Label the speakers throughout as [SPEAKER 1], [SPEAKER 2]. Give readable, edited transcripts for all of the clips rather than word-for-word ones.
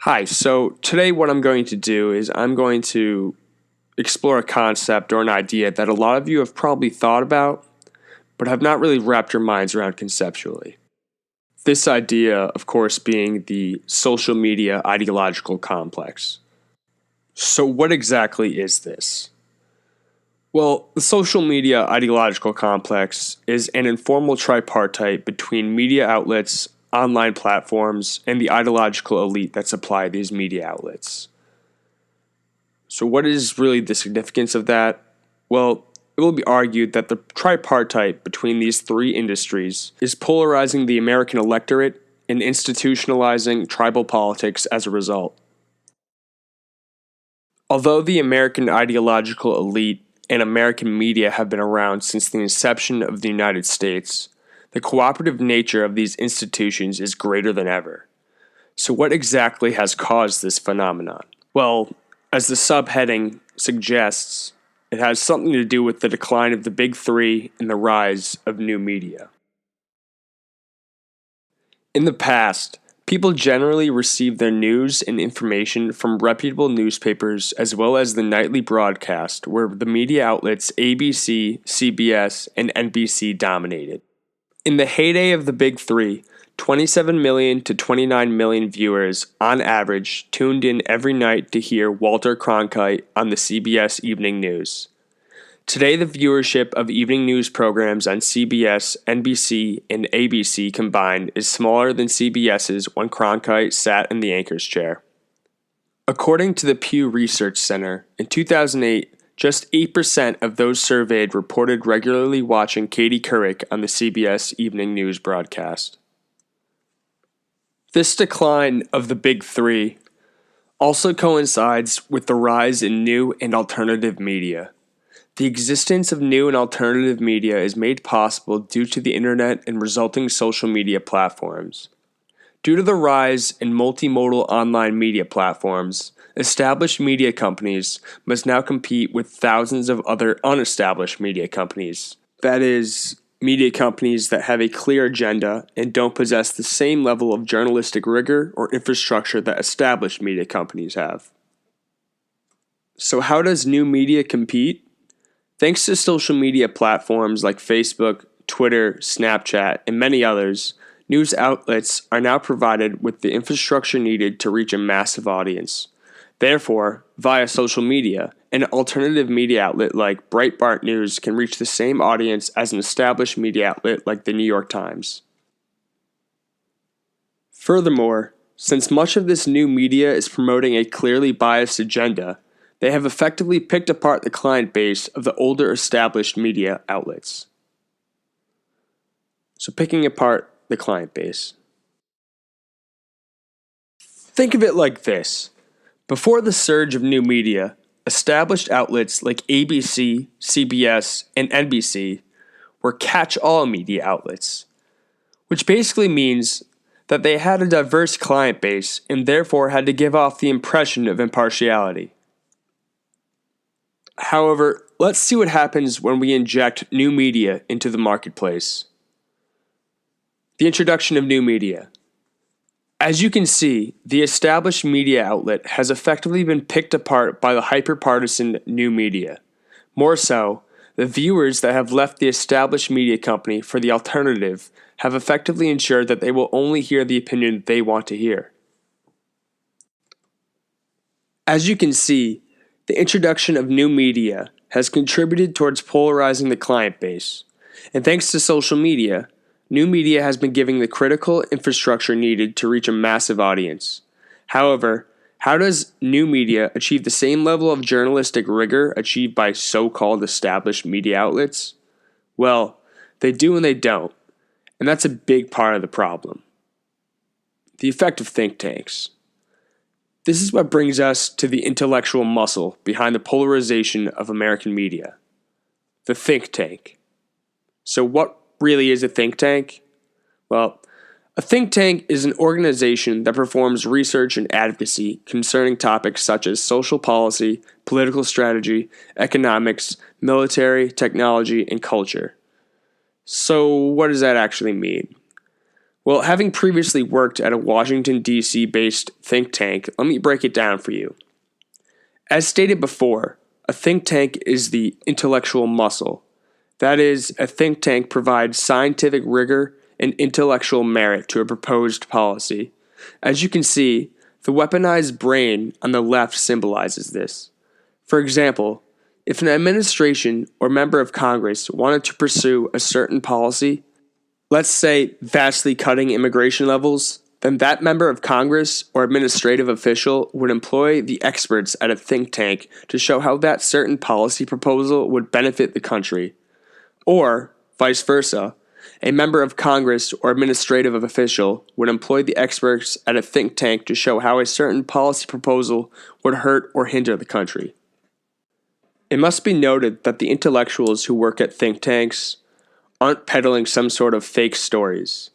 [SPEAKER 1] Hi, so today what I'm going to do is I'm going to explore a concept or an idea that a lot of you have probably thought about, but have not really wrapped your minds around conceptually. This idea, of course, being the social media ideological complex. So, what exactly is this? Well, the social media ideological complex is an informal tripartite between media outlets, online platforms, and the ideological elite that supply these media outlets. So, what is really the significance of that? Well, it will be argued that the tripartite between these three industries is polarizing the American electorate and institutionalizing tribal politics as a result. Although the American ideological elite and American media have been around since the inception of the United States, the cooperative nature of these institutions is greater than ever. So, what exactly has caused this phenomenon? Well, as the subheading suggests, it has something to do with the decline of the big three and the rise of new media. In the past, people generally received their news and information from reputable newspapers as well as the nightly broadcast, where the media outlets ABC, CBS, and NBC dominated. In the heyday of the big three, 27 million to 29 million viewers, on average, tuned in every night to hear Walter Cronkite on the CBS Evening News. Today, the viewership of evening news programs on CBS, NBC, and ABC combined is smaller than CBS's when Cronkite sat in the anchor's chair. According to the Pew Research Center, in 2008, just 8% of those surveyed reported regularly watching Katie Couric on the CBS Evening News broadcast. This decline of the big three also coincides with the rise in new and alternative media. The existence of new and alternative media is made possible due to the internet and resulting social media platforms. Due to the rise in multimodal online media platforms, established media companies must now compete with thousands of other unestablished media companies. That is, media companies that have a clear agenda and don't possess the same level of journalistic rigor or infrastructure that established media companies have. So how does new media compete? Thanks to social media platforms like Facebook, Twitter, Snapchat, and many others, news outlets are now provided with the infrastructure needed to reach a massive audience. Therefore, via social media, an alternative media outlet like Breitbart News can reach the same audience as an established media outlet like the New York Times. Furthermore, since much of this new media is promoting a clearly biased agenda, they have effectively picked apart the client base of the older established media outlets. So picking apart the client base. Think of it like this. Before the surge of new media, established outlets like ABC, CBS, and NBC were catch-all media outlets, which basically means that they had a diverse client base and therefore had to give off the impression of impartiality. However, let's see what happens when we inject new media into the marketplace. The introduction of new media. As you can see, the established media outlet has effectively been picked apart by the hyper-partisan new media. More so, the viewers that have left the established media company for the alternative have effectively ensured that they will only hear the opinion they want to hear. As you can see, the introduction of new media has contributed towards polarizing the client base, and thanks to social media, new media has been giving the critical infrastructure needed to reach a massive audience. However, how does new media achieve the same level of journalistic rigor achieved by so-called established media outlets? Well, they do and they don't, and that's a big part of the problem. The effect of think tanks. This is what brings us to the intellectual muscle behind the polarization of American media. The think tank. So what really is a think tank? Well, a think tank is an organization that performs research and advocacy concerning topics such as social policy, political strategy, economics, military, technology, and culture. So what does that actually mean? Well, having previously worked at a Washington, D.C. based think tank, let me break it down for you. As stated before, a think tank is the intellectual muscle. That is, a think tank provides scientific rigor and intellectual merit to a proposed policy. As you can see, the weaponized brain on the left symbolizes this. For example, if an administration or member of Congress wanted to pursue a certain policy, let's say vastly cutting immigration levels, then that member of Congress or administrative official would employ the experts at a think tank to show how that certain policy proposal would benefit the country. Or, vice versa, a member of Congress or administrative official would employ the experts at a think tank to show how a certain policy proposal would hurt or hinder the country. It must be noted that the intellectuals who work at think tanks aren't peddling some sort of fake stories.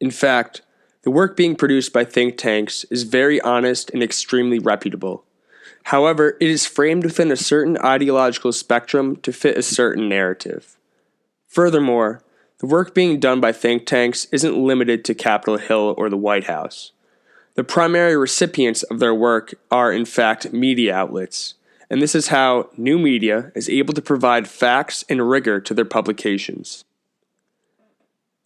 [SPEAKER 1] In fact, the work being produced by think tanks is very honest and extremely reputable. However, it is framed within a certain ideological spectrum to fit a certain narrative. Furthermore, the work being done by think tanks isn't limited to Capitol Hill or the White House. The primary recipients of their work are, in fact, media outlets, and this is how new media is able to provide facts and rigor to their publications.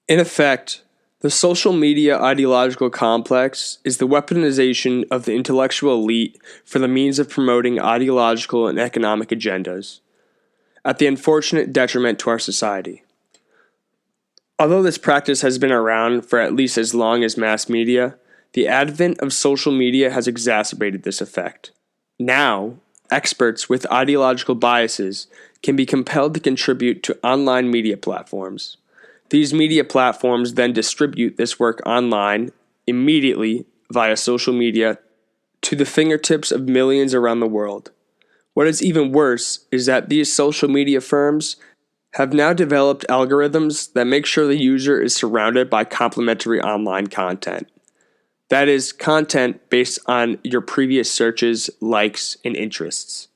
[SPEAKER 1] In effect, the social media ideological complex is the weaponization of the intellectual elite for the means of promoting ideological and economic agendas, at the unfortunate detriment to our society. Although this practice has been around for at least as long as mass media, the advent of social media has exacerbated this effect. Now, experts with ideological biases can be compelled to contribute to online media platforms. These media platforms then distribute this work online immediately via social media to the fingertips of millions around the world. What is even worse is that these social media firms have now developed algorithms that make sure the user is surrounded by complementary online content. That is, content based on your previous searches, likes, and interests.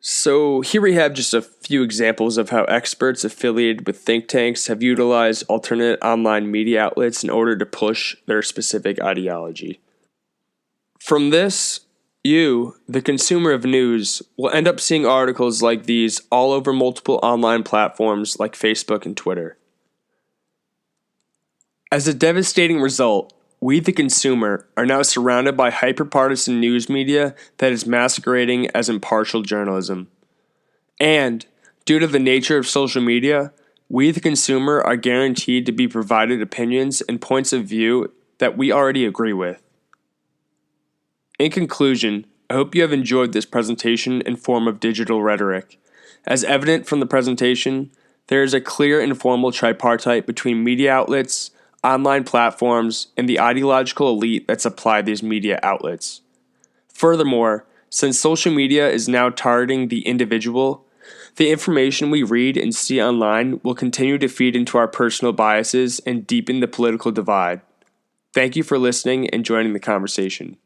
[SPEAKER 1] So here we have just a few examples of how experts affiliated with think tanks have utilized alternate online media outlets in order to push their specific ideology. From this, you, the consumer of news, will end up seeing articles like these all over multiple online platforms like Facebook and Twitter. As a devastating result, we, the consumer, are now surrounded by hyper-partisan news media that is masquerading as impartial journalism. And, due to the nature of social media, we, the consumer, are guaranteed to be provided opinions and points of view that we already agree with. In conclusion, I hope you have enjoyed this presentation in form of digital rhetoric. As evident from the presentation, there is a clear informal tripartite between media outlets, online platforms, and the ideological elite that supply these media outlets. Furthermore, since social media is now targeting the individual, the information we read and see online will continue to feed into our personal biases and deepen the political divide. Thank you for listening and joining the conversation.